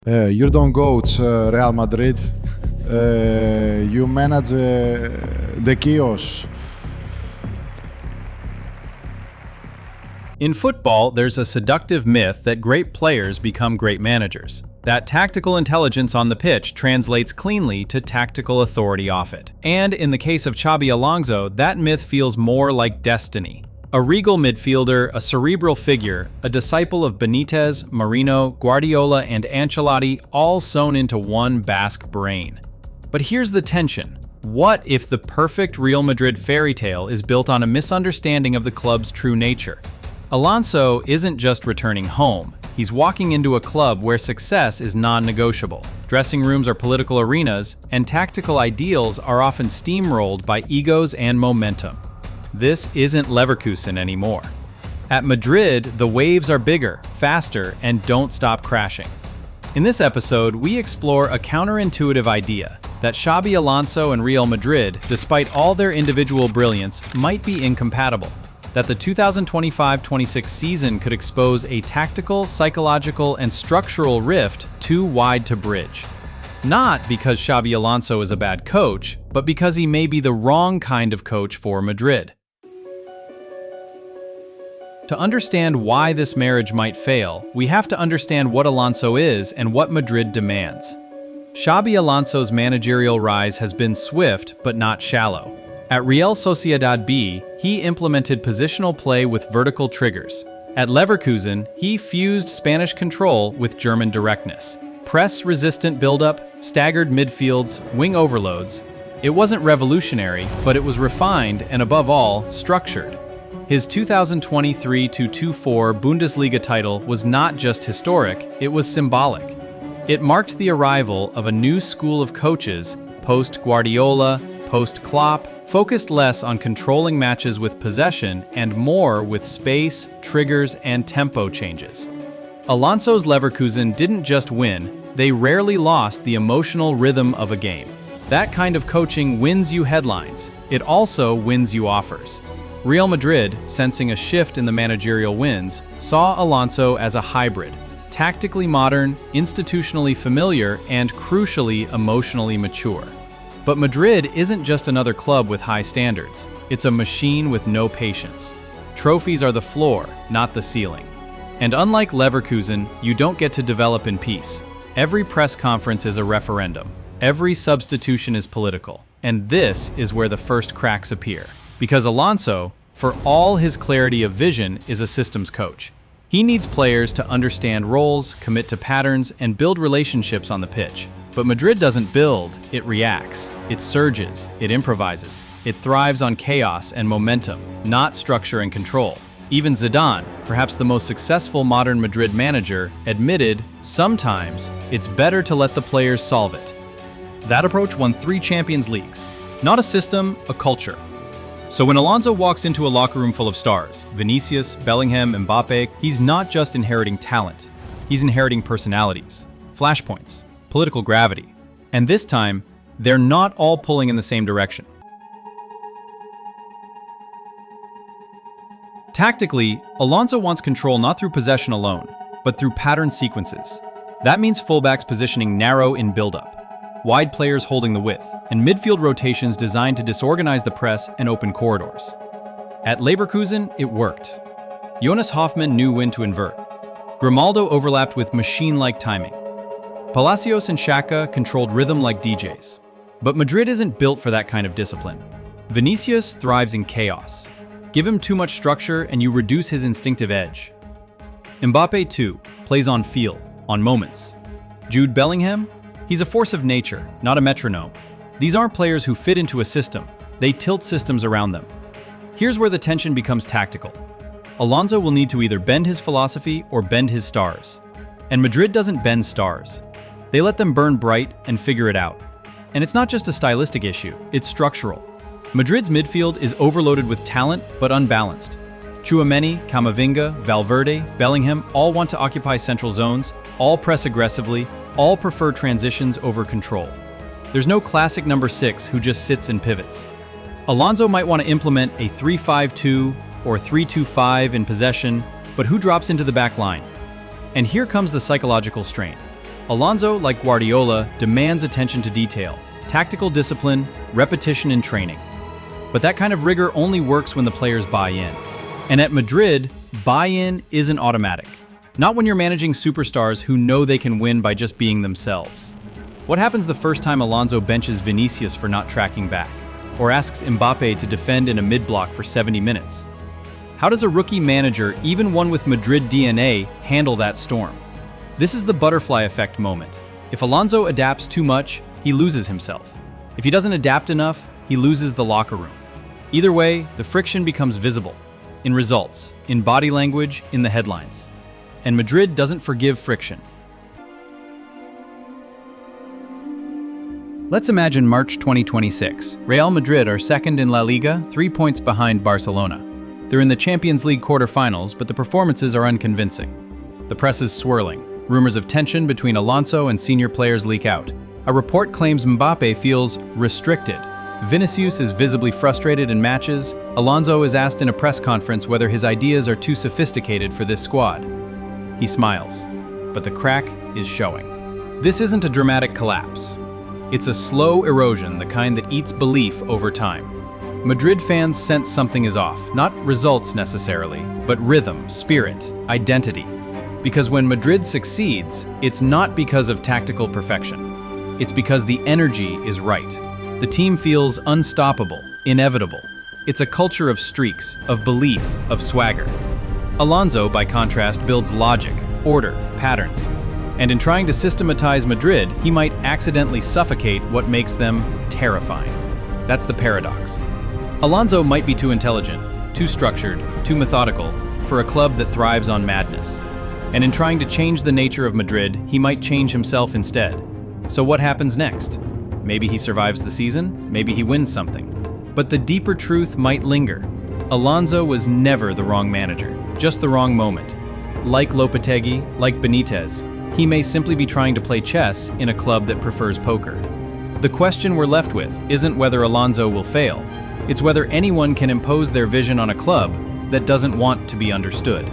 You don't coach Real Madrid. You manage the chaos. In football, there's a seductive myth that great players become great managers. That tactical intelligence on the pitch translates cleanly to tactical authority off it. And in the case of Xabi Alonso, that myth feels more like destiny. A regal midfielder, a cerebral figure, a disciple of Benitez, Mourinho, Guardiola, and Ancelotti, all sewn into one Basque brain. But here's the tension. What if the perfect Real Madrid fairy tale is built on a misunderstanding of the club's true nature? Alonso isn't just returning home. He's walking into a club where success is non-negotiable. Dressing rooms are political arenas, and tactical ideals are often steamrolled by egos and momentum. This isn't Leverkusen anymore. At Madrid, the waves are bigger, faster, and don't stop crashing. In this episode, we explore a counterintuitive idea that Xabi Alonso and Real Madrid, despite all their individual brilliance, might be incompatible. That the 2025-26 season could expose a tactical, psychological, and structural rift too wide to bridge. Not because Xabi Alonso is a bad coach, but because he may be the wrong kind of coach for Madrid. To understand why this marriage might fail, we have to understand what Alonso is and what Madrid demands. Xabi Alonso's managerial rise has been swift but not shallow. At Real Sociedad B, he implemented positional play with vertical triggers. At Leverkusen, he fused Spanish control with German directness. Press-resistant build-up, staggered midfields, wing overloads. It wasn't revolutionary, but it was refined and, above all, structured. His 2023-24 Bundesliga title was not just historic, it was symbolic. It marked the arrival of a new school of coaches, post-Guardiola, post-Klopp, focused less on controlling matches with possession and more with space, triggers, and tempo changes. Alonso's Leverkusen didn't just win, they rarely lost the emotional rhythm of a game. That kind of coaching wins you headlines. It also wins you offers. Real Madrid, sensing a shift in the managerial winds, saw Alonso as a hybrid, tactically modern, institutionally familiar, and crucially emotionally mature. But Madrid isn't just another club with high standards. It's a machine with no patience. Trophies are the floor, not the ceiling. And unlike Leverkusen, you don't get to develop in peace. Every press conference is a referendum. Every substitution is political. And this is where the first cracks appear. Because Alonso, for all his clarity of vision, is a systems coach. He needs players to understand roles, commit to patterns, and build relationships on the pitch. But Madrid doesn't build, it reacts. It surges, it improvises. It thrives on chaos and momentum, not structure and control. Even Zidane, perhaps the most successful modern Madrid manager, admitted, sometimes, it's better to let the players solve it. That approach won 3 Champions Leagues. Not a system, a culture. So when Alonso walks into a locker room full of stars, Vinicius, Bellingham, Mbappe, he's not just inheriting talent. He's inheriting personalities, flashpoints, political gravity. And this time, they're not all pulling in the same direction. Tactically, Alonso wants control not through possession alone, but through pattern sequences. That means fullbacks positioning narrow in build-up, wide players holding the width, and midfield rotations designed to disorganize the press and open corridors. At Leverkusen, it worked. Jonas Hoffmann knew when to invert. Grimaldo overlapped with machine-like timing. Palacios and Xhaka controlled rhythm like DJs. But Madrid isn't built for that kind of discipline. Vinicius thrives in chaos. Give him too much structure and you reduce his instinctive edge. Mbappe, too, plays on feel, on moments. Jude Bellingham? He's a force of nature, not a metronome. These aren't players who fit into a system. They tilt systems around them. Here's where the tension becomes tactical. Alonso will need to either bend his philosophy or bend his stars. And Madrid doesn't bend stars. They let them burn bright and figure it out. And it's not just a stylistic issue, it's structural. Madrid's midfield is overloaded with talent, but unbalanced. Tchouaméni, Camavinga, Valverde, Bellingham all want to occupy central zones, all press aggressively, all prefer transitions over control. There's no classic number 6 who just sits and pivots. Alonso might want to implement a 3-5-2 or 3-2-5 in possession, but who drops into the back line? And here comes the psychological strain. Alonso, like Guardiola, demands attention to detail, tactical discipline, repetition in training. But that kind of rigor only works when the players buy in. And at Madrid, buy-in isn't automatic. Not when you're managing superstars who know they can win by just being themselves. What happens the first time Alonso benches Vinicius for not tracking back, or asks Mbappe to defend in a mid-block for 70 minutes? How does a rookie manager, even one with Madrid DNA, handle that storm? This is the butterfly effect moment. If Alonso adapts too much, he loses himself. If he doesn't adapt enough, he loses the locker room. Either way, the friction becomes visible. In results, in body language, in the headlines. And Madrid doesn't forgive friction. Let's imagine March 2026. Real Madrid are second in La Liga, 3 points behind Barcelona. They're in the Champions League quarterfinals, but the performances are unconvincing. The press is swirling. Rumors of tension between Alonso and senior players leak out. A report claims Mbappe feels restricted. Vinicius is visibly frustrated in matches. Alonso is asked in a press conference whether his ideas are too sophisticated for this squad. He smiles, but the crack is showing. This isn't a dramatic collapse. It's a slow erosion, the kind that eats belief over time. Madrid fans sense something is off, not results necessarily, but rhythm, spirit, identity. Because when Madrid succeeds, it's not because of tactical perfection. It's because the energy is right. The team feels unstoppable, inevitable. It's a culture of streaks, of belief, of swagger. Alonso, by contrast, builds logic, order, patterns. And in trying to systematize Madrid, he might accidentally suffocate what makes them terrifying. That's the paradox. Alonso might be too intelligent, too structured, too methodical for a club that thrives on madness. And in trying to change the nature of Madrid, he might change himself instead. So what happens next? Maybe he survives the season, maybe he wins something. But the deeper truth might linger. Alonso was never the wrong manager, just the wrong moment. Like Lopetegui, like Benitez, he may simply be trying to play chess in a club that prefers poker. The question we're left with isn't whether Alonso will fail, it's whether anyone can impose their vision on a club that doesn't want to be understood.